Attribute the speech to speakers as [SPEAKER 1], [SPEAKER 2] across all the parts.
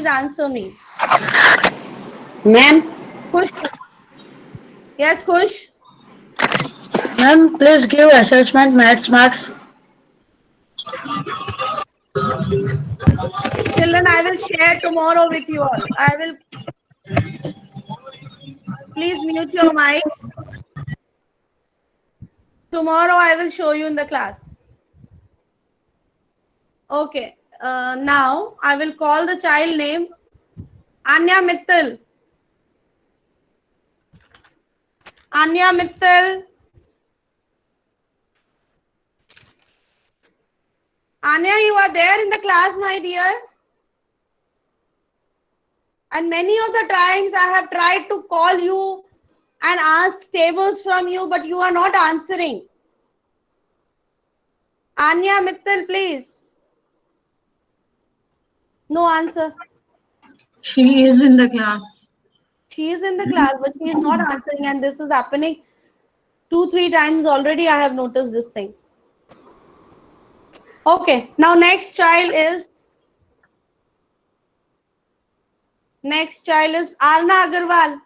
[SPEAKER 1] please answer me.
[SPEAKER 2] Ma'am,
[SPEAKER 1] Khush. Yes, Khush.
[SPEAKER 2] ma'am, please give assessment maths marks.
[SPEAKER 1] Children, I will share tomorrow with you all. I will please mute your mics. Tomorrow I will show you in the class. Okay. Now I will call the child name Anya Mittal. Anya Mittal. Anya, you are there in the class, my dear. And many of the times I have tried to call you and ask tables from you, but you are not answering. Anya Mittal, please. No answer.
[SPEAKER 3] She is in the class.
[SPEAKER 1] She is in the class, but she is not answering, and this is happening 2-3 times already. I have noticed this thing. Okay, now next child is Arna Agarwal.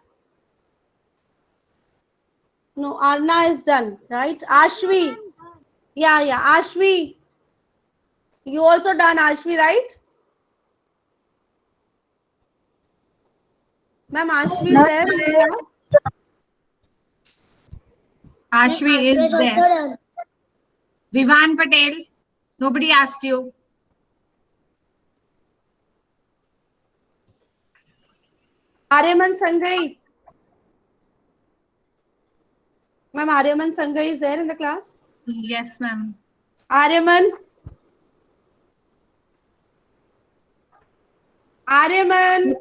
[SPEAKER 1] No, Arna is done, right? Ashvi. Yeah, Ashvi. You also done, Ashvi, right? Ma'am, Ashvi is there in the class?
[SPEAKER 3] Ashvi is there. Vivan Patel. Nobody asked you.
[SPEAKER 1] Aryaman Sangai. Ma'am, Aryaman Sangai is there in the class?
[SPEAKER 3] Yes, ma'am.
[SPEAKER 1] Aryaman. Aryaman.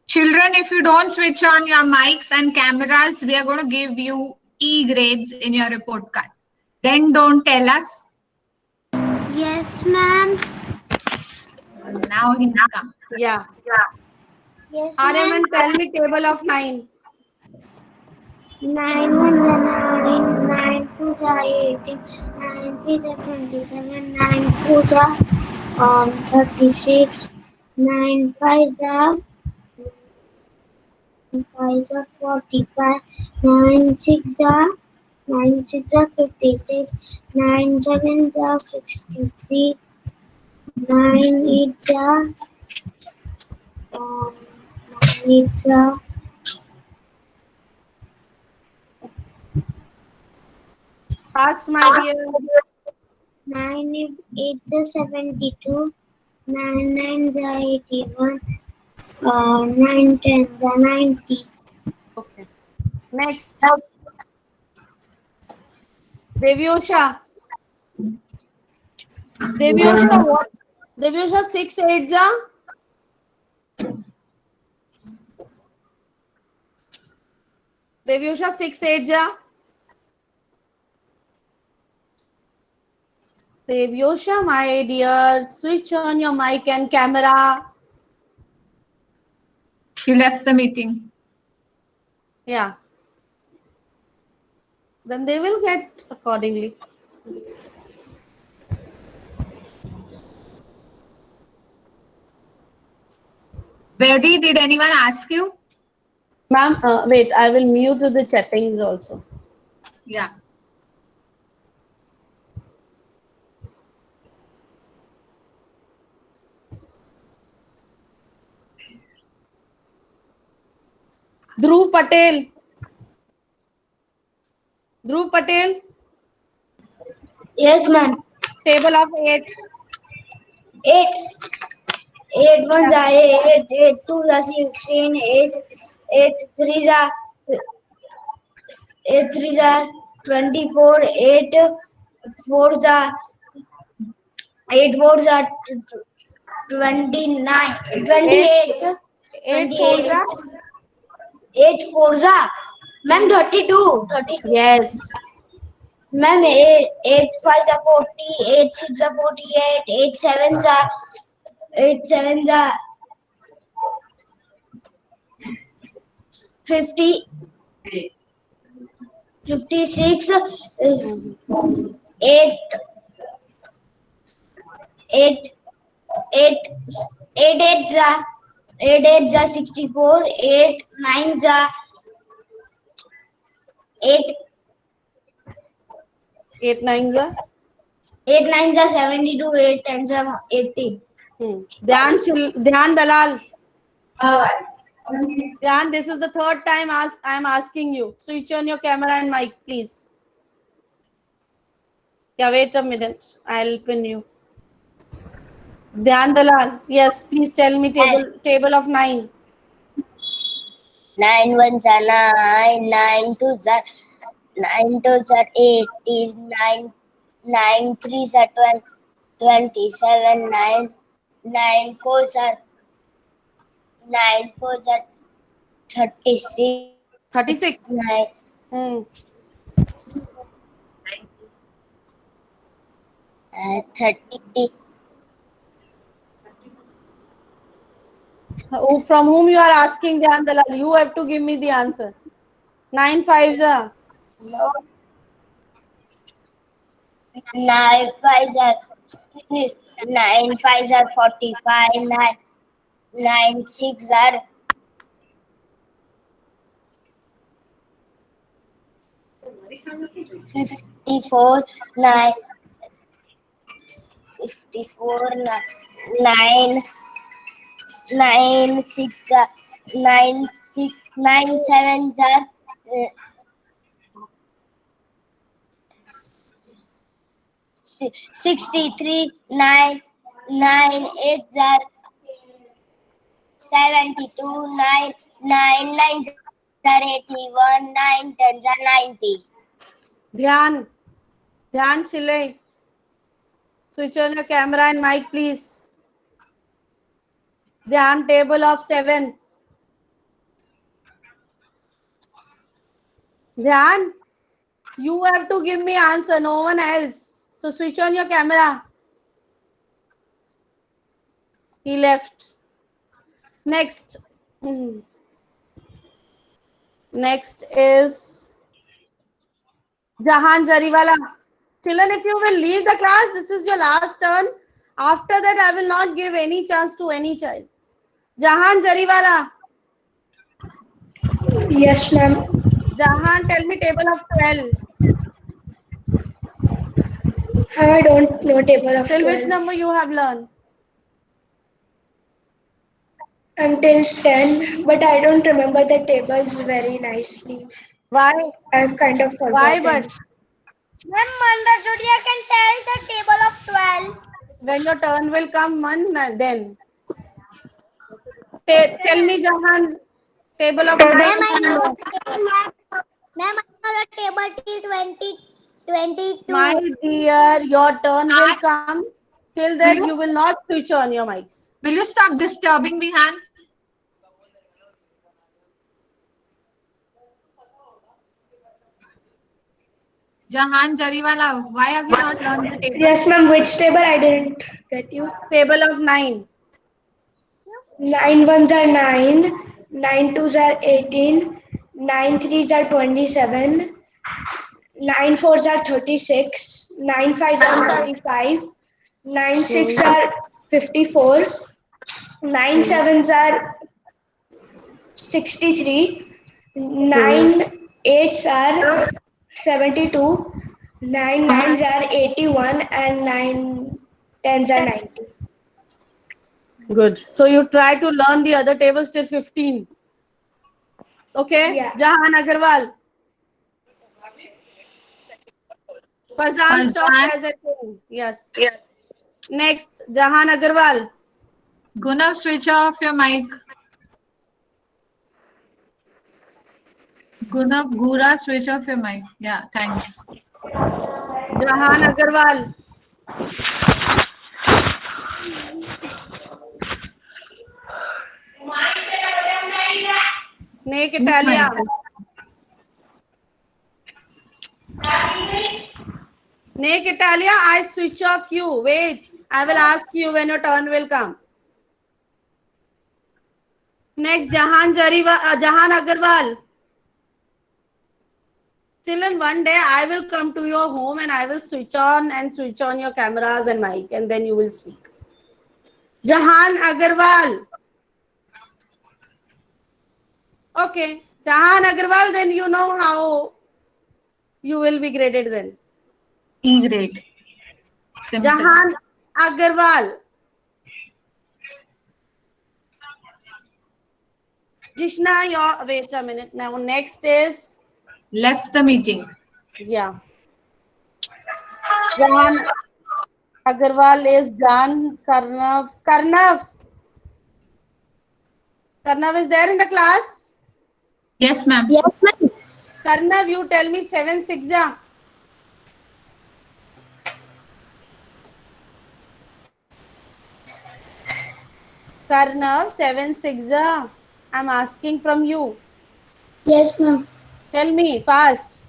[SPEAKER 3] Children, if you don't switch on your mics and cameras, we are going to give you E grades in your report card. Then don't tell us.
[SPEAKER 4] Yes, ma'am.
[SPEAKER 3] Now he's come.
[SPEAKER 1] Yeah.
[SPEAKER 4] Yes,
[SPEAKER 1] Aryaman, tell me table of 9.
[SPEAKER 4] 9 1 9, 9 2 18, 9 3 27, 9 4 36, 9 5 45, 9 6 56, 9 7 63, 9 8
[SPEAKER 1] Ask, my dear.
[SPEAKER 4] 9 8 72, 9 9 81, 9 10 90.
[SPEAKER 1] Okay. Next. Devyosha. Devyosha, what? Devyosha, 6 8 Devyosha, 6 8 Devyosha, my dear, switch on your mic and camera.
[SPEAKER 3] She left the meeting.
[SPEAKER 1] Yeah. Then they will get accordingly.
[SPEAKER 3] Vedi, did anyone ask you?
[SPEAKER 1] Ma'am, wait, I will mute the chattings also.
[SPEAKER 3] Yeah.
[SPEAKER 1] Dhruv Patel. Dhruv Patel.
[SPEAKER 4] Yes, ma'am.
[SPEAKER 1] Table of 8.
[SPEAKER 4] 8 8 1 8 8 2 16, 8 8 3 8 3 24, 8 4 8 4 29, 28,
[SPEAKER 1] 8 4
[SPEAKER 4] 28, 8 4 ma'am 32, 32.
[SPEAKER 1] Yes.
[SPEAKER 4] Ma'am 8 5 40, 8 6 48, 8 7 8 7 50, 56, 8 8 8 8 8 8 8 जा 64, 8 9 जा 8
[SPEAKER 1] 8 9 जा
[SPEAKER 4] 8 9 जा 72, 8 10 जा 80.
[SPEAKER 1] Dhyan Dalal. Dhyan, this is the third time I'm asking you. Switch on your camera and mic, please. Yeah, wait a minute. I'll pin you. Dhyan Dalal. Yes, please tell me table of 9.
[SPEAKER 5] 9 1 are 9, 9 2 are 18, 9 3 are 27, 9 4 are 36,
[SPEAKER 1] 36.
[SPEAKER 5] 9
[SPEAKER 1] Hmm.
[SPEAKER 5] 30.
[SPEAKER 1] From whom you are asking, Dhyan Dalal? You have to give me the answer. 9 5 are
[SPEAKER 5] No. 9 5 are 45, 9 6 are 54, 9 54, 9 9 6 are 9 7 are 63, 9 8 are 72, 9 9 are 81, 9 10 are 90.
[SPEAKER 1] Dhyan Chile. Switch on your camera and mic, please. Dhyan, table of 7. Dhyan, you have to give me answer, no one else. So switch on your camera. He left. Next. Next is Jahan Jariwala. Children, if you will leave the class, this is your last turn. After that, I will not give any chance to any child. Jahan Jariwala.
[SPEAKER 2] Yes, ma'am.
[SPEAKER 1] Jahan, tell me table of 12.
[SPEAKER 2] I don't know table of
[SPEAKER 1] Till which
[SPEAKER 2] 12.
[SPEAKER 1] number you have learned?
[SPEAKER 2] Until 10, but I don't remember the tables very nicely.
[SPEAKER 1] Why?
[SPEAKER 2] I've kind of
[SPEAKER 1] Why
[SPEAKER 2] forgotten.
[SPEAKER 1] but?
[SPEAKER 4] Ma'am, understood. You can tell the table of 12.
[SPEAKER 1] When your turn will come, then. Tell me, Jahan, table of 9.
[SPEAKER 4] Ma'am, I know the table T20, 22.
[SPEAKER 1] My dear, your turn will come. Till
[SPEAKER 3] Will
[SPEAKER 1] then,
[SPEAKER 3] you-
[SPEAKER 1] you will not switch on your mics.
[SPEAKER 3] Will you stop disturbing me, Han? Jahan Jariwala, why have you not learned the table?
[SPEAKER 2] Yes, ma'am. Which table? I didn't get you.
[SPEAKER 1] Table of 9.
[SPEAKER 2] 9 ones are 9, 9 twos are 18, 9 threes are 27, 9 fours are 36, 9 fives are 45, 9 six are 54, 9 sevens are 63, 9 eights are 72, 9 nines are 81, and 9 tens are 90.
[SPEAKER 1] Good. So you try to learn the other tables till 15. Okay?
[SPEAKER 2] Yeah.
[SPEAKER 1] Jahan Agarwal. Farzan, stop
[SPEAKER 3] Farzan.
[SPEAKER 1] presenting. Yes. Next, Jahan Agarwal.
[SPEAKER 3] Gunav, switch off your mic. Gunav, Gura, switch off your mic. Yeah, thanks.
[SPEAKER 1] Jahan Agarwal. Nick Italia. Nick Italia, I switch off you. Wait. I will ask you when your turn will come. Next, Jahan Agarwal. Children, one day I will come to your home and I will switch on your cameras and mic, and then you will speak. Jahan Agarwal. okay. Jahan Agarwal, then you know how you will be graded then.
[SPEAKER 3] E grade. Simple.
[SPEAKER 1] Jahan Agarwal. Jishna, your wait a minute. Now next is
[SPEAKER 3] Left the meeting.
[SPEAKER 1] yeah. Jahan Agarwal is done. Karnav. Karnav is there in the class.
[SPEAKER 3] Yes, ma'am.
[SPEAKER 4] Yes, ma'am.
[SPEAKER 1] Karnav, you tell me 7 6 ja. Karnav 7 6 ja. I'm asking from you.
[SPEAKER 4] Yes, ma'am.
[SPEAKER 1] Tell me fast.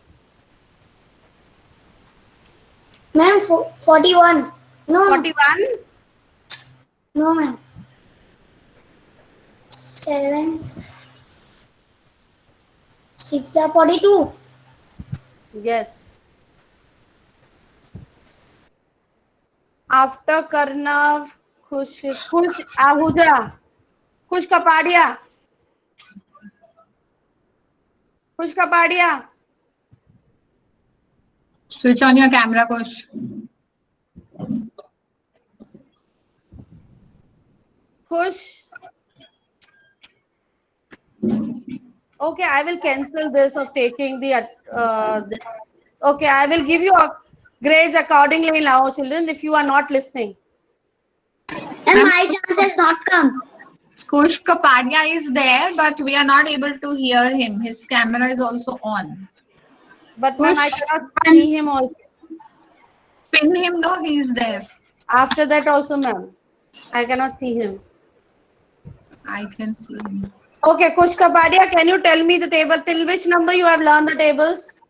[SPEAKER 4] Ma'am, 41. No,
[SPEAKER 1] 41.
[SPEAKER 4] no, ma'am. 7, 6 are 42.
[SPEAKER 1] Yes. After Karnav, Khush is Khush Ahuja. Khush Kapadia. Khush Kapadia.
[SPEAKER 3] Switch on your camera, Kush.
[SPEAKER 1] Khush. Okay, I will cancel this of taking the this. Okay, I will give you a grades accordingly now, children, if you are not listening.
[SPEAKER 4] And my chance has not come.
[SPEAKER 3] Kush Kapadia is there, but we are not able to hear him. His camera is also on.
[SPEAKER 1] But ma'am, I
[SPEAKER 3] Kush,
[SPEAKER 1] cannot see him also.
[SPEAKER 3] pin him, no, he is there.
[SPEAKER 1] After that also, ma'am, I cannot see him.
[SPEAKER 3] I can see him.
[SPEAKER 1] Okay, Kush Kapadia, can you tell me the table till which number you have learned the tables?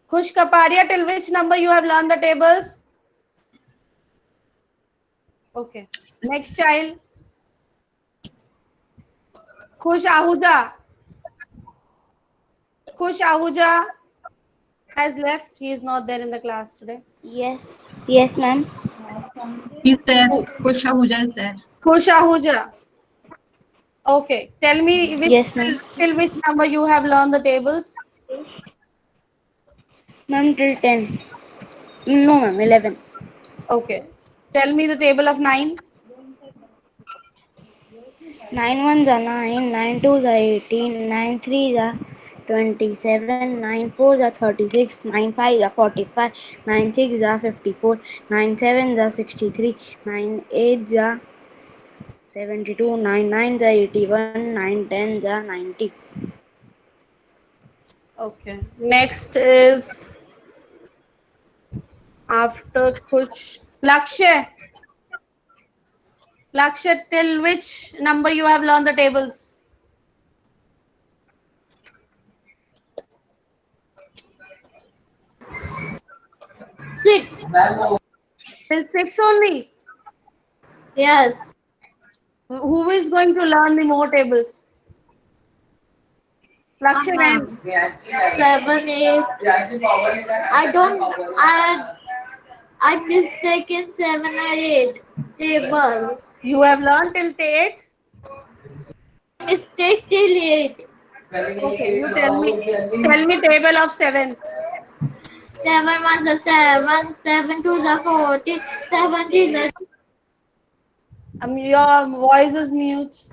[SPEAKER 1] Kush Kapadia, till which number you have learned the tables? Okay. Next child. Khush Ahuja. Khush Ahuja has left. He is not there in the class today.
[SPEAKER 6] Yes, yes, ma'am.
[SPEAKER 3] He's there. Kush Ahuja is there.
[SPEAKER 1] Khush Ahuja. Okay. Tell me
[SPEAKER 6] Yes, ma'am.
[SPEAKER 1] till which number you have learned the tables.
[SPEAKER 6] Ma'am, till 10. No, ma'am, 11.
[SPEAKER 1] Okay. Tell me the table of 9.
[SPEAKER 6] 9 ones are 9, 9 twos are 18, 9 threes are 27, 9 fours are 36, 9 fives are 45, 9 sixes are 54, 9 sevens are 63, 9 eights are 72, 9 nines are 81, 9 tens are 90.
[SPEAKER 1] Okay. Next is after Khush. Lakshya. Lakshya, till which number you have learned the tables?
[SPEAKER 4] Six.
[SPEAKER 1] Till 6 only.
[SPEAKER 4] Yes.
[SPEAKER 1] Who is going to learn the more tables? Lakshya can.
[SPEAKER 4] 7, 8. I don't. I mistaken 7 or 8 table.
[SPEAKER 1] You have learned till 8.
[SPEAKER 4] Mistake till 8.
[SPEAKER 1] Okay, you tell me. Tell me table of 7.
[SPEAKER 4] 7 ones are 7. 7 twos are 40. 7 threes are
[SPEAKER 1] Your voice is mute.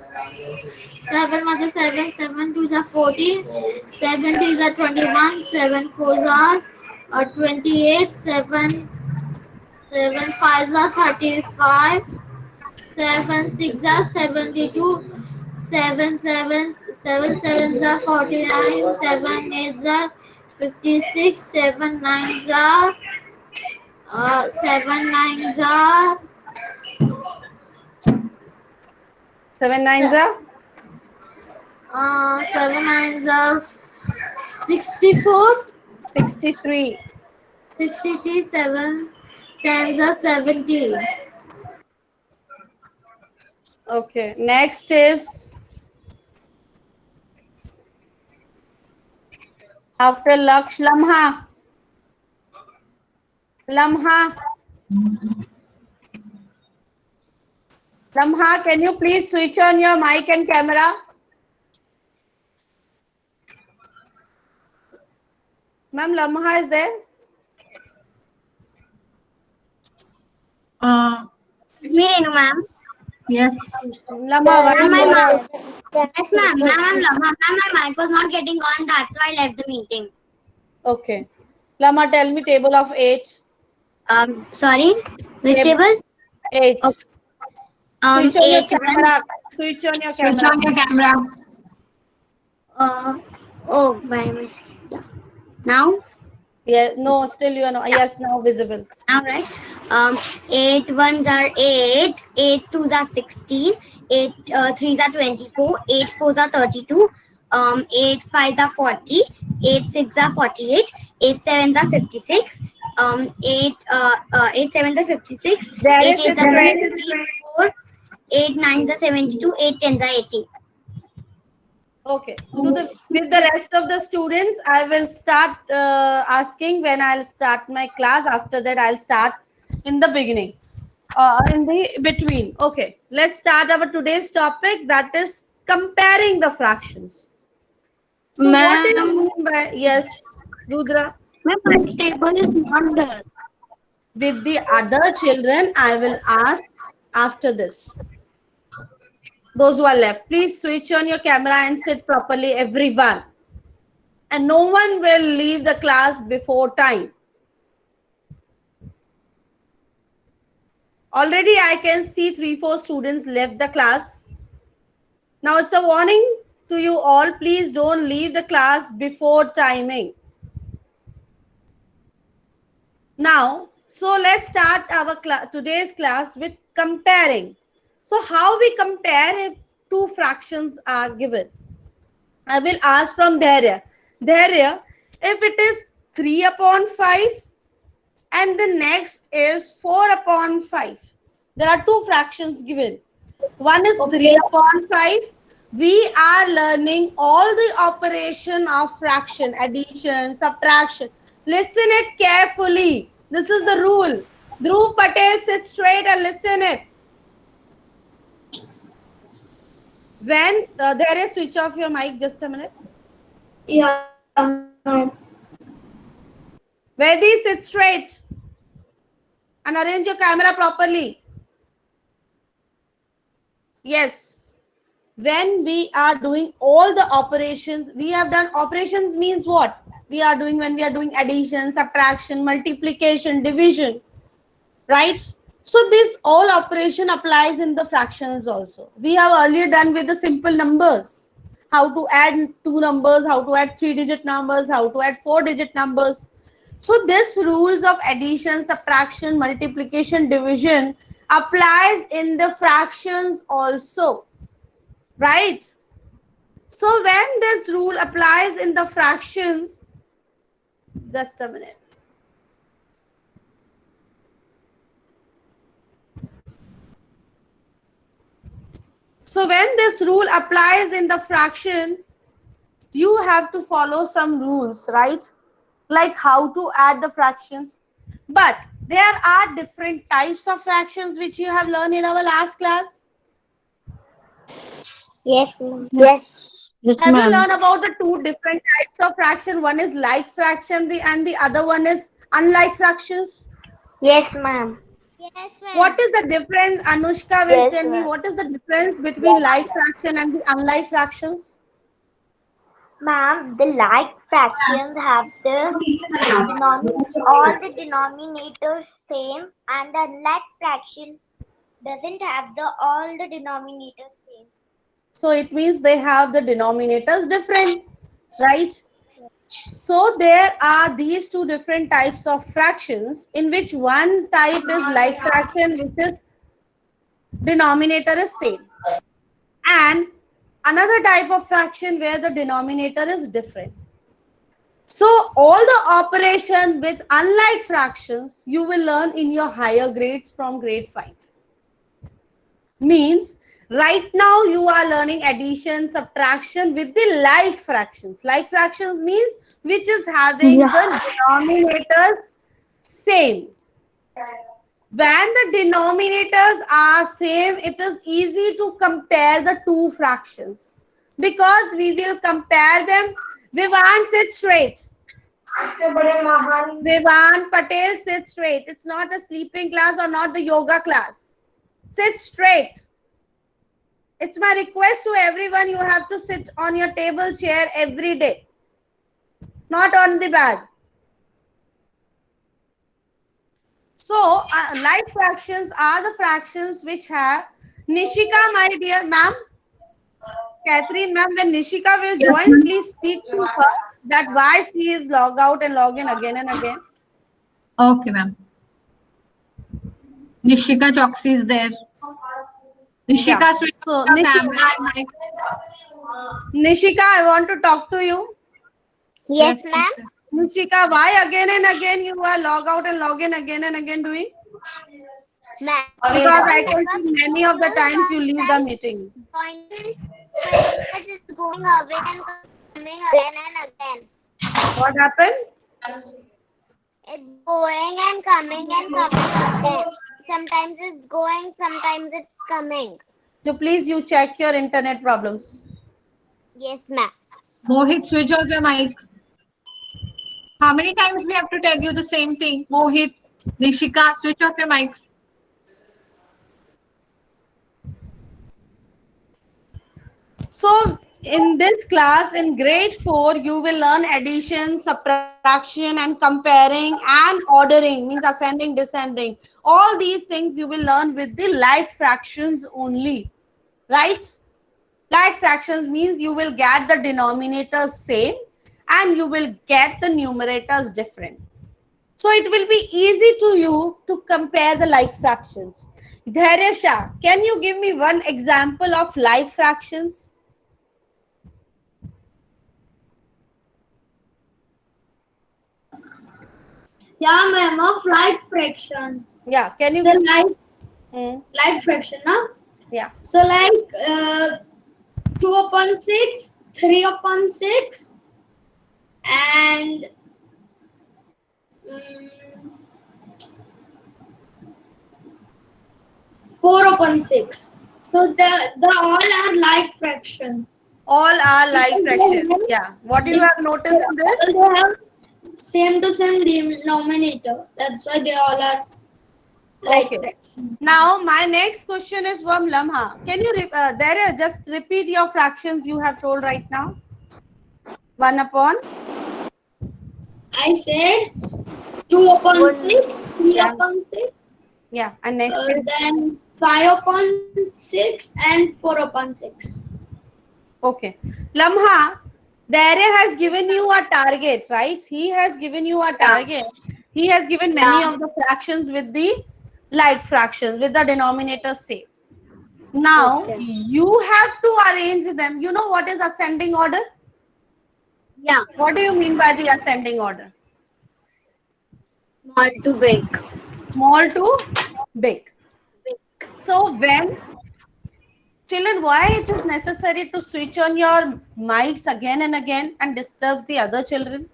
[SPEAKER 4] 7 ones are 7. 7 twos are 40. 7 threes are 21. 7 fours are 28. 7 fives are 35. 7 6 are 72. 7 sevens are 49. 7 eights are 56. 7 nines are
[SPEAKER 1] 7 nines are
[SPEAKER 4] 7 nines are 64.
[SPEAKER 1] 63.
[SPEAKER 4] 63. 7 tens are 70.
[SPEAKER 1] Okay. Next is after Laksh, Lamha. Lamha. Lamha, can you please switch on your mic and camera? Ma'am, Lamha is there?
[SPEAKER 4] Me, Renu, ma'am.
[SPEAKER 3] Yes.
[SPEAKER 1] Lamha, why
[SPEAKER 4] Ma'am,
[SPEAKER 1] you are-
[SPEAKER 4] yes, ma'am. Ma'am, my mic was not getting on. That's why I left the meeting.
[SPEAKER 1] Okay. Lamha, tell me table of 8.
[SPEAKER 4] Sorry. Which
[SPEAKER 1] Table
[SPEAKER 4] table?
[SPEAKER 1] 8.
[SPEAKER 4] Okay.
[SPEAKER 1] Switch on your
[SPEAKER 4] 8, 1.
[SPEAKER 1] camera. Switch on your
[SPEAKER 3] Switch
[SPEAKER 1] camera.
[SPEAKER 3] on your camera.
[SPEAKER 4] Oh, by mistake. Yeah. Now?
[SPEAKER 1] Yeah, no, still you are not. Yes, now visible.
[SPEAKER 4] Now, right? 8 ones are 8, 8 twos are 16, 8 threes are 24, 8 fours are 32, 8 fives are 40, 8 six are 48, 8 sevens are 56, 8 sevens are 56,
[SPEAKER 1] There
[SPEAKER 4] 8
[SPEAKER 1] is
[SPEAKER 4] eights
[SPEAKER 1] a
[SPEAKER 4] are
[SPEAKER 1] difference.
[SPEAKER 4] 64, 8 nines are 72, 8 tens are 80.
[SPEAKER 1] Okay. So with the rest of the students, I will start asking when I'll start my class. After that, I'll start in the beginning, in the between. Okay. Let's start our today's topic. That is comparing the fractions. So what do you mean by yes, Rudra?
[SPEAKER 6] Ma'am, my table is not there.
[SPEAKER 1] With the other children, I will ask after this. Those who are left, please switch on your camera and sit properly, everyone. And no one will leave the class before time. Already I can see 3-4 students left the class. Now it's a warning to you all. Please don't leave the class before timing. Now, so let's start our today's class with comparing. So how we compare if two fractions are given? I will ask from Dharya. Dharya, if it is 3 upon 5 and the next is 4 upon 5. There are two fractions given. One is 3 upon 5. We are learning all the operation of fraction, addition, subtraction. Listen it carefully. This is the rule. Dhruv Patel, sit straight and listen it. When there is switch off your mic, just a minute.
[SPEAKER 2] Yeah.
[SPEAKER 1] Vedi, sit straight and arrange your camera properly. Yes. When we are doing all the operations, we have done operations means what? We are doing when we are doing addition, subtraction, multiplication, division, right? So this all operation applies in the fractions also. We have earlier done with the simple numbers. How to add two numbers, how to add 3-digit numbers, how to add 4-digit numbers. So this rules of addition, subtraction, multiplication, division applies in the fractions also, right? So when this rule applies in the fractions, just a minute. So when this rule applies in the fraction, you have to follow some rules, right? Like how to add the fractions. But there are different types of fractions which you have learned in our last class.
[SPEAKER 6] Yes, ma'am. Yes. Yes,
[SPEAKER 1] Have you
[SPEAKER 6] ma'am.
[SPEAKER 1] learned about the two different types of fraction? One is like fraction and the other one is unlike fractions.
[SPEAKER 6] Yes, ma'am.
[SPEAKER 4] Yes, ma'am.
[SPEAKER 1] What is the difference? Anushka will
[SPEAKER 6] Yes,
[SPEAKER 1] tell me
[SPEAKER 6] ma'am.
[SPEAKER 1] what is the difference between like fraction and the unlike fractions.
[SPEAKER 6] Ma'am, the like fractions have all the denominators same, and the unlike fraction doesn't have all the denominators same.
[SPEAKER 1] So it means they have the denominators different, right? So there are these two different types of fractions in which one type is like fraction, which is denominator is same, and another type of fraction where the denominator is different. So all the operation with unlike fractions you will learn in your higher grades from grade 5. Means right now you are learning addition, subtraction with the like fractions. Like fractions means which is having the denominators same. When the denominators are same, it is easy to compare the two fractions because we will compare them. Vivan, sit straight. Vivan Patel, sit straight. It's not a sleeping class or not the yoga class. Sit straight. It's my request to everyone, you have to sit on your table chair every day, not on the bed. So, like fractions are the fractions which have Nishika, my dear ma'am, Catherine ma'am, when Nishika will join, please speak to her that why she is log out and log in again and again.
[SPEAKER 3] Okay, ma'am. Nishika Choksi is there. Nishika,
[SPEAKER 1] Yeah.
[SPEAKER 3] switch
[SPEAKER 1] So,
[SPEAKER 3] on your camera and mic.
[SPEAKER 1] Nishika, I want to talk to you.
[SPEAKER 5] Yes,
[SPEAKER 3] Yes,
[SPEAKER 5] ma'am.
[SPEAKER 3] teacher.
[SPEAKER 1] Nishika, why again and again you are log out and log in again and again doing?
[SPEAKER 5] Ma'am.
[SPEAKER 1] Because I
[SPEAKER 5] Network
[SPEAKER 1] can see many of the times you leave the
[SPEAKER 5] sometimes
[SPEAKER 1] meeting.
[SPEAKER 5] joining but it's going away and coming again and again.
[SPEAKER 1] What happened?
[SPEAKER 5] It's going and coming again. Sometimes it's going, sometimes it's coming.
[SPEAKER 1] So please you check your internet problems.
[SPEAKER 5] Yes, ma'am.
[SPEAKER 3] Mohit, switch off your mic. How many times we have to tell you the same thing? Mohit, Nishika, switch off your mics.
[SPEAKER 1] So in this class in grade 4, you will learn addition, subtraction and comparing and ordering, means ascending, descending. All these things you will learn with the like fractions only, right? Like fractions means you will get the denominators same and you will get the numerators different. So it will be easy to you to compare the like fractions. Dhairya Shah, can you give me one example of like fractions?
[SPEAKER 2] Yeah, ma'am, of like fraction.
[SPEAKER 1] Yeah, can you
[SPEAKER 2] So
[SPEAKER 1] give?
[SPEAKER 2] like
[SPEAKER 1] Hmm,
[SPEAKER 2] fraction, huh?
[SPEAKER 1] yeah.
[SPEAKER 2] So like 2/6, 3/6, and um, 4/6. So the all are like fraction.
[SPEAKER 1] All are like
[SPEAKER 2] Because
[SPEAKER 1] fractions. Yeah. What do you have noticed in this?
[SPEAKER 2] they have same to same denominator. That's why they all are like
[SPEAKER 1] Okay.
[SPEAKER 2] fraction.
[SPEAKER 1] Now my next question is from Lamha. Can you there just repeat your fractions you have told right now? 1 upon.
[SPEAKER 2] I said 2/6, three
[SPEAKER 1] Yeah.
[SPEAKER 2] upon six,
[SPEAKER 1] Yeah. And next is
[SPEAKER 2] then 5/6, and 4/6.
[SPEAKER 1] okay. Lamha, Dare has given you a target, right? He has given you a target. He has given many of the fractions with the like fractions, with the denominator same. Now you have to arrange them. You know what is ascending order?
[SPEAKER 4] Yeah,
[SPEAKER 1] What do you mean by the ascending order?
[SPEAKER 4] small to big.
[SPEAKER 1] Small to big. So when children, why it is necessary to switch on your mics again and again and disturb the other children?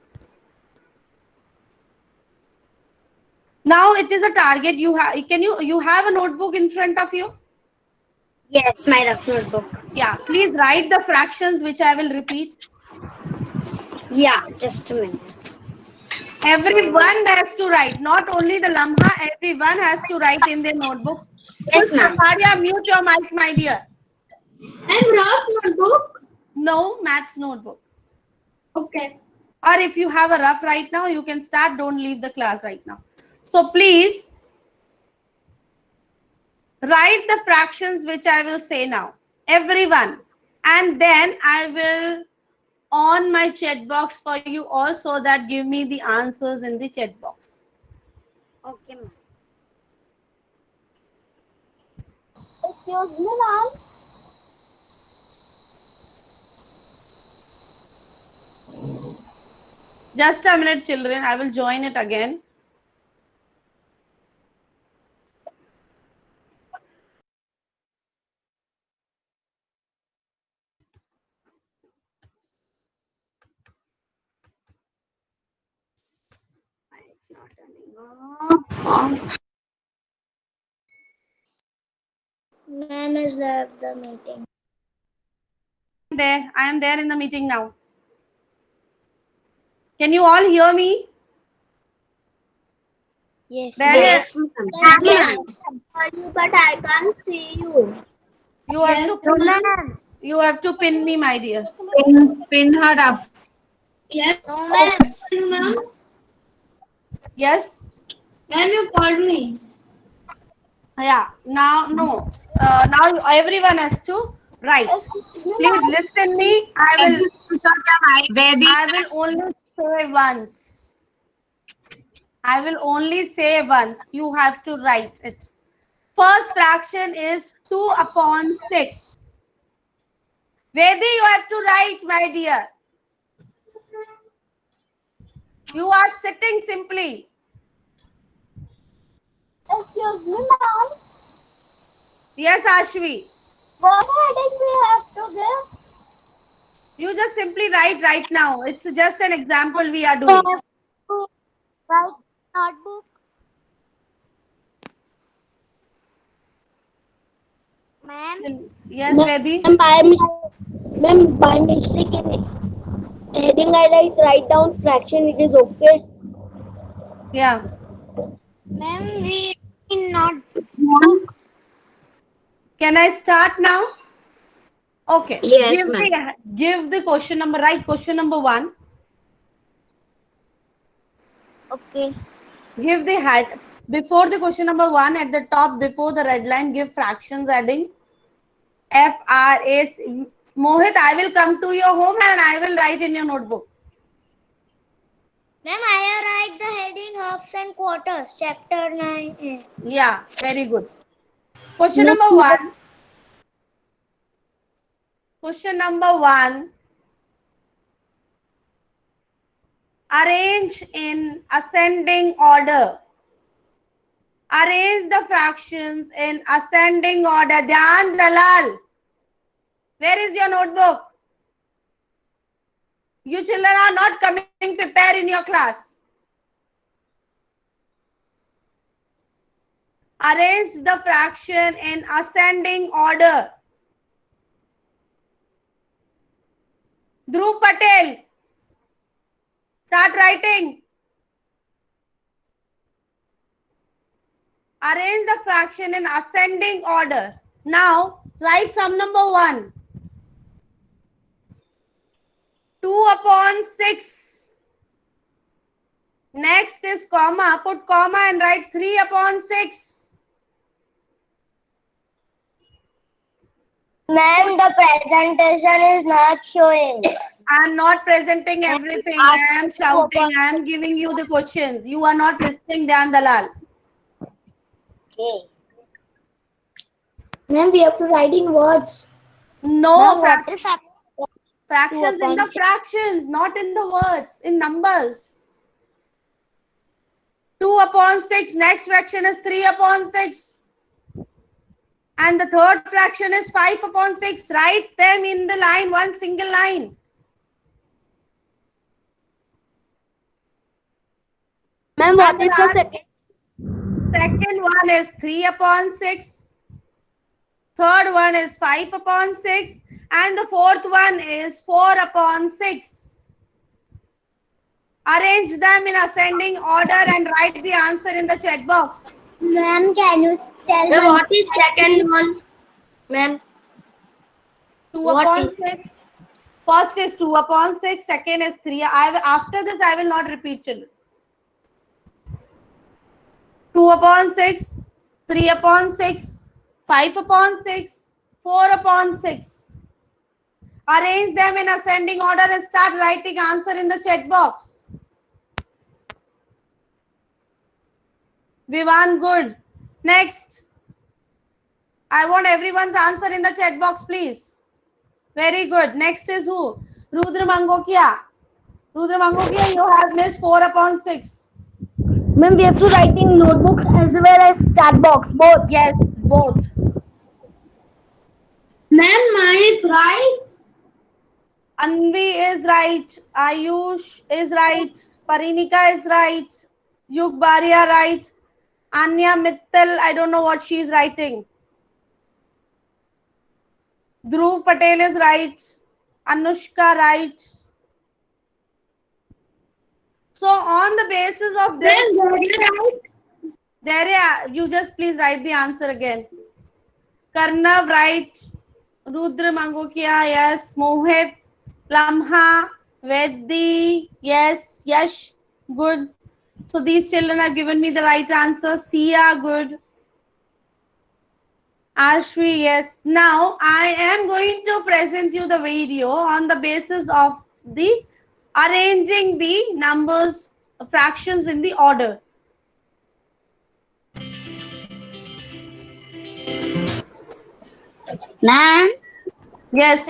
[SPEAKER 1] Now it is a target you have. Can you have a notebook in front of you?
[SPEAKER 4] Yes, my rough notebook.
[SPEAKER 1] Yeah, please write the fractions which I will repeat.
[SPEAKER 4] Yeah, just a minute.
[SPEAKER 1] Everyone has to write, not only the Lamha, everyone has to write in their notebook.
[SPEAKER 4] Yes,
[SPEAKER 1] Kush
[SPEAKER 4] ma'am.
[SPEAKER 1] Safaria, mute your mic, my dear.
[SPEAKER 2] And rough notebook.
[SPEAKER 1] No maths notebook.
[SPEAKER 2] Okay.
[SPEAKER 1] Or if you have a rough right now, you can start. Don't leave the class right now. So please write the fractions which I will say now. Everyone. And then I will on my chat box for you also that give me the answers in the chat box.
[SPEAKER 4] Okay, ma'am.
[SPEAKER 5] Excuse me, ma'am.
[SPEAKER 1] Just a minute, children. I will join it again.
[SPEAKER 4] It's not turning off. Ma'am has left the meeting.
[SPEAKER 1] There, I am there in the meeting now. Can you all hear me?
[SPEAKER 6] Yes.
[SPEAKER 1] Dennis,
[SPEAKER 4] Yes, ma'am. Sorry, but I can't see you.
[SPEAKER 1] you have to
[SPEAKER 4] No,
[SPEAKER 1] pin,
[SPEAKER 4] ma'am.
[SPEAKER 1] you have to pin me, my dear.
[SPEAKER 3] Pin her up.
[SPEAKER 4] Yes. No, ma'am. Ma'am,
[SPEAKER 1] Yes.
[SPEAKER 4] you called me.
[SPEAKER 1] Yeah. Now, no. Now everyone has to write. Please listen me.
[SPEAKER 3] Can you switch on your mic? Vedi.
[SPEAKER 1] I will only say once. I will only say once. You have to write it. First fraction is 2 upon 6. Vedi, you have to write, my dear. You are sitting simply.
[SPEAKER 4] Excuse me, ma'am.
[SPEAKER 1] Yes, Ashvi.
[SPEAKER 4] What heading we have to give?
[SPEAKER 1] You just simply write right now. It's just an example we are doing.
[SPEAKER 4] Right notebook. Ma'am.
[SPEAKER 1] Yes, Vedi.
[SPEAKER 6] Ma'am, by mistake in heading I write down fraction. It is okay.
[SPEAKER 1] Yeah.
[SPEAKER 4] Ma'am, we not.
[SPEAKER 1] Can I start now? Okay.
[SPEAKER 4] Yes, ma'am.
[SPEAKER 1] Give the question number. Write question number 1.
[SPEAKER 4] Okay.
[SPEAKER 1] Give the head. Before the question number 1, at the top, before the red line, give fractions adding. FRAC. Mohit, I will come to your home and I will write in your notebook.
[SPEAKER 4] Ma'am, I have write the heading halves and quarters, chapter 9.
[SPEAKER 1] Yeah, very good. Question number 1. Question number 1. Arrange in ascending order. Arrange the fractions in ascending order. Dhyan Dalal. Where is your notebook? You children are not coming prepared in your class. Arrange the fraction in ascending order. Dhruv Patel. Start writing. Arrange the fraction in ascending order. Now, write sum number 1. 2 upon 6. Next is comma. Put comma and write 3 upon 6.
[SPEAKER 5] Ma'am, the presentation is not showing.
[SPEAKER 1] I am not presenting everything. I am shouting. I am giving you the questions. You are not listening, Dhyan Dalal.
[SPEAKER 5] Okay.
[SPEAKER 4] Ma'am, we have to write in words.
[SPEAKER 1] No,
[SPEAKER 4] What is happening?
[SPEAKER 1] fractions in the fractions, not in the words, in numbers. 2 upon 6. Next fraction is 3 upon 6. And the third fraction is 5 upon 6. Write them in the line, one single line.
[SPEAKER 6] Ma'am, what is the second?
[SPEAKER 1] Second one is 3 upon 6. Third one is 5 upon 6. And the fourth one is 4 upon 6. Arrange them in ascending order and write the answer in the chat box.
[SPEAKER 4] Ma'am, can you tell
[SPEAKER 2] Ma'am, what is second one?
[SPEAKER 4] Ma'am,
[SPEAKER 1] 2
[SPEAKER 4] What
[SPEAKER 1] upon
[SPEAKER 4] is-
[SPEAKER 1] 6. First is 2 upon 6. Second is 3. After this, I will not repeat children. 2 upon 6. 3 upon 6. 5 upon 6. 4 upon 6. Arrange them in ascending order and start writing answer in the chat box. Vivan, good. Next. I want everyone's answer in the chat box, please. Very good. Next is who? Rudra Mangokia. Rudra Mangokia, you have missed 4 upon 6.
[SPEAKER 6] Ma'am, we have to write in notebook as well as chat box, both.
[SPEAKER 1] Yes, both.
[SPEAKER 2] Ma'am, mine is right.
[SPEAKER 1] Anvi is right. Ayush is right. Parinika is right. Yug Baria right. Anya Mittal, I don't know what she's writing. Dhruv Patel is right. Anushka right. So on the basis of this, there you just please write the answer again. Karnav right. Rudra Mangokia, yes. Mohit, Lamha, Veddi, yes. Yash, good. So these children have given me the right answer. Sia, good. Ashwi, yes. Now I am going to present you the video on the basis of the arranging the numbers, fractions in the order.
[SPEAKER 5] Ma'am,
[SPEAKER 1] Yes.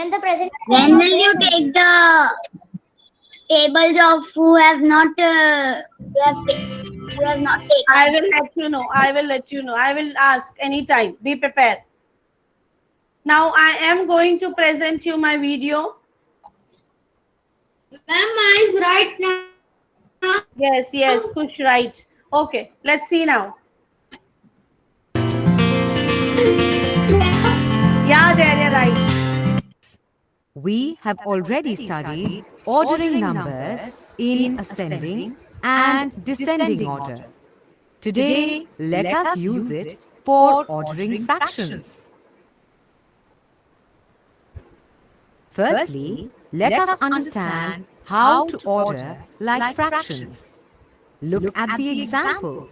[SPEAKER 5] when will you take the tables of who have not taken?
[SPEAKER 1] I will let you know. I will let you know. I will ask anytime. Be prepared. Now I am going to present you my video.
[SPEAKER 4] Ma'am, is right now.
[SPEAKER 1] Yes, yes, Kush, right. Okay, let's see now. Yeah, there you're right.
[SPEAKER 7] We have already studied ordering numbers in ascending and descending order. Today, let us use it for ordering fractions. Firstly, let us understand how to order like fractions. Look at the example.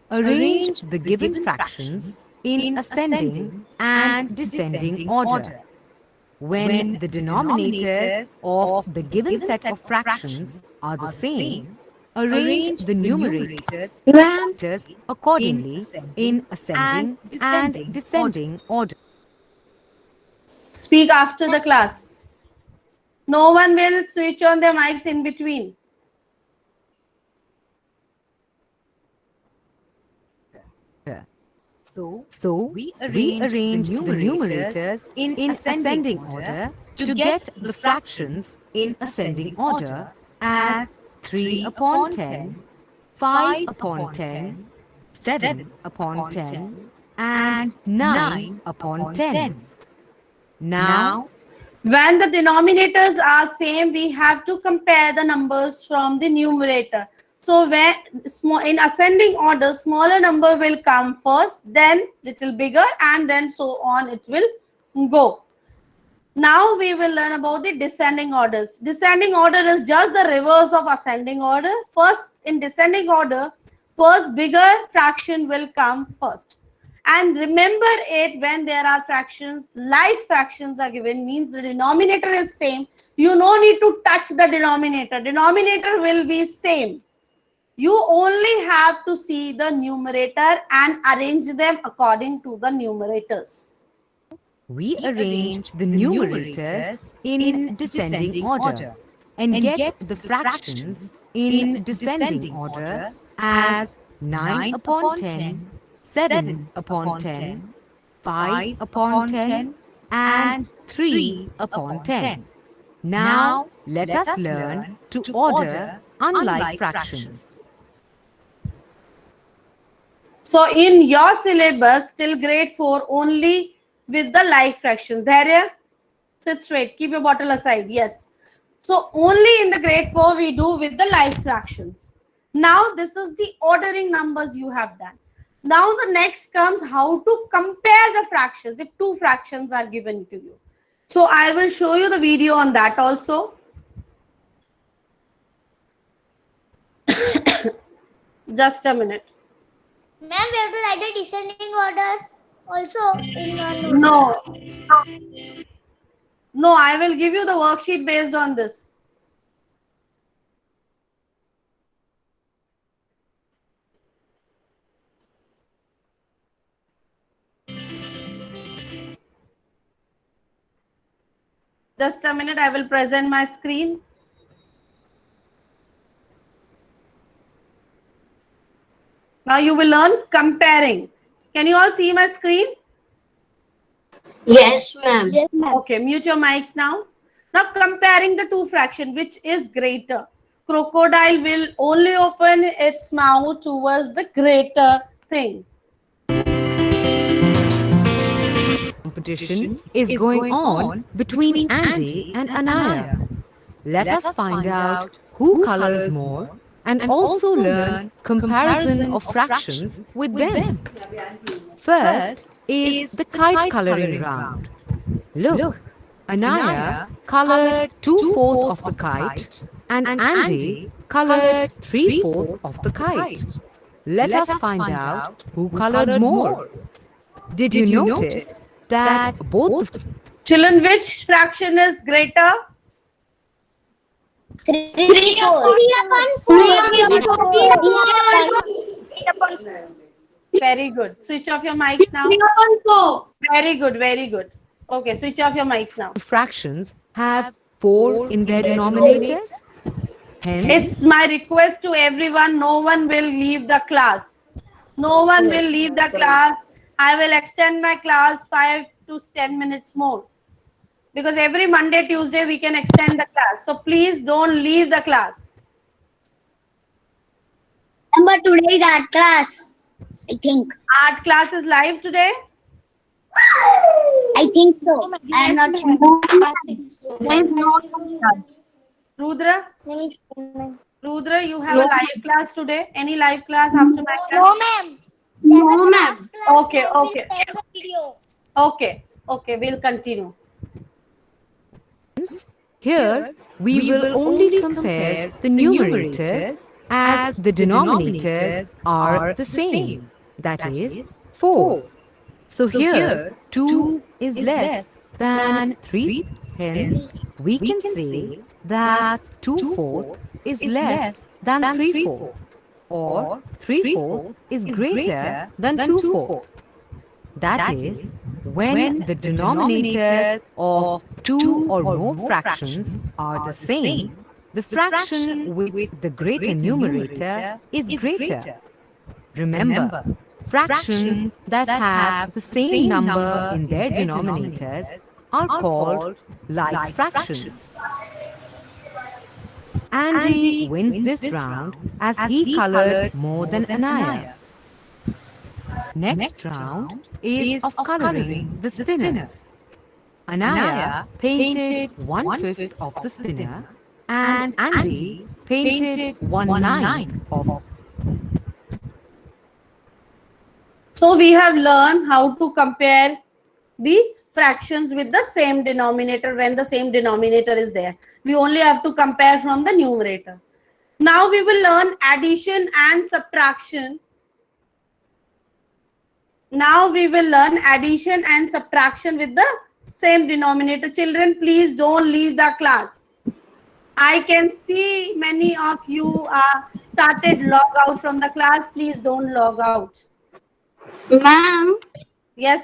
[SPEAKER 7] Arrange the given fractions in ascending and descending order. When the denominators of the given set of fractions are the same, arrange the numerators accordingly in ascending and descending order.
[SPEAKER 1] Speak after the class. No one will switch on their mics in between.
[SPEAKER 7] So we arrange the numerators in ascending order to get the fractions in ascending order as 3 upon 10, 5 upon 10, 7 upon 10, and 9 upon 10. Now,
[SPEAKER 1] When the denominators are same, we have to compare the numbers from the numerator. So when in ascending order, smaller number will come first, then little bigger, and then so on it will go. Now we will learn about the descending orders. Descending order is just the reverse of ascending order. First, in descending order, first bigger fraction will come first. And remember it, when there are fractions, like fractions are given, means the denominator is same. You no need to touch the denominator. Denominator will be same. You only have to see the numerator and arrange them according to the numerators.
[SPEAKER 7] we arrange the numerators in descending order and get the fractions in descending order as 9 upon 10, 7 upon 10, 5 upon 10, and 3 upon 10. Now, let us learn to order unlike fractions.
[SPEAKER 1] So in your syllabus till grade 4 only with the like fractions. Dharya, sit straight, keep your bottle aside. Yes. So only in the grade 4 we do with the like fractions. Now this is the ordering numbers you have done. Now the next comes how to compare the fractions if two fractions are given to you. So I will show you the video on that also. Just a minute.
[SPEAKER 4] Ma'am, we have to write the descending order also in one.
[SPEAKER 1] No. No, I will give you the worksheet based on this. Just a minute, I will present my screen. Now you will learn comparing. Can you all see my screen?
[SPEAKER 2] Yes, ma'am.
[SPEAKER 1] Okay, mute your mics now. Now comparing the two fraction, which is greater? Crocodile will only open its mouth towards the greater thing.
[SPEAKER 7] competition is going on between Andy and Anaya. Let us find out who colors more and also learn comparison of fractions with them. First is the kite coloring round. Look, Anaya colored 2/4 of the kite and Andy colored 3/4 of the kite. Let us find out who colored more. Did you notice that both the
[SPEAKER 1] Children, which fraction is greater?
[SPEAKER 5] 3 4.
[SPEAKER 1] Very good. Switch off your mics now. Very good, very good. Okay, switch off your mics now.
[SPEAKER 7] fractions have 4 in their denominators? Hence,
[SPEAKER 1] It's my request to everyone, no one will leave the class. No one will leave the class. I will extend my class 5 to 10 minutes more. Because every Monday, Tuesday, we can extend the class. So please don't leave the class.
[SPEAKER 5] Number today is art class. I think.
[SPEAKER 1] Art class is live today.
[SPEAKER 5] I think so. I am not sure.
[SPEAKER 1] Rudra? Rudra, you have a live class today? Any live class after my class?
[SPEAKER 5] ma'am.
[SPEAKER 2] No, ma'am.
[SPEAKER 1] Okay, okay. Okay, okay, we'll continue.
[SPEAKER 7] here we will only compare the numerators as the denominators are the same. That is 4. So here 2 is less than 3. Hence, we can say that 2/4 is less than 3/4, or 3/4 is greater than 2/4. That is, when the denominators of 2 or more fractions are the same, the fraction with the greater numerator is greater. Remember, fractions that have the same number in their denominators are called like fractions. Andy wins this round as he colored more than Anaya. Next round is of coloring the spinners. Anaya painted 1/5 of the spinner and Andy painted 1/9 of.
[SPEAKER 1] So we have learned how to compare the fractions with the same denominator when the same denominator is there. We only have to compare from the numerator. Now we will learn addition and subtraction. Now we will learn addition and subtraction with the same denominator. Children, please don't leave the class. I can see many of you started log out from the class. Please don't log out.
[SPEAKER 2] Ma'am,
[SPEAKER 1] Yes.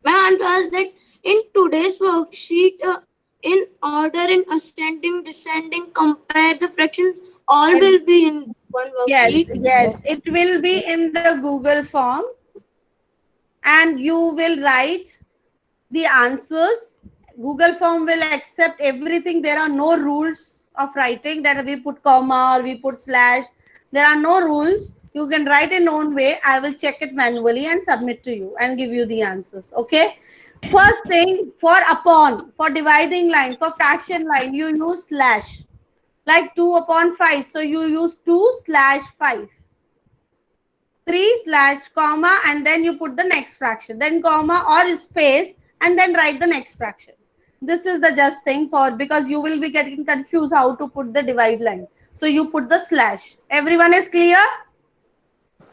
[SPEAKER 2] ma'am, was that in today's worksheet, in order in ascending, descending, compare the fractions, all will be in one worksheet.
[SPEAKER 1] Yes, it will be in the Google form and you will write the answers. Google form will accept everything. There are no rules of writing that we put comma or we put slash. There are no rules. You can write in own way. I will check it manually and submit to you and give you the answers. Okay. First thing, for upon, for dividing line, for fraction line, you use slash. Like 2/5. So you use 2/5. 3/ comma and then you put the next fraction. Then comma or space and then write the next fraction. This is the just thing for, because you will be getting confused how to put the divide line. So you put the slash. Everyone is clear?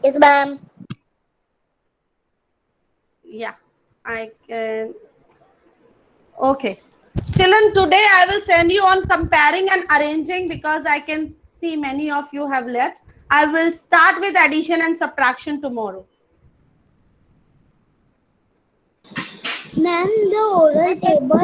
[SPEAKER 5] Yes, ma'am.
[SPEAKER 1] Yeah, I can. Okay. Children, today I will send you on comparing and arranging because I can see many of you have left. I will start with addition and subtraction tomorrow.
[SPEAKER 4] Ma'am, the oral table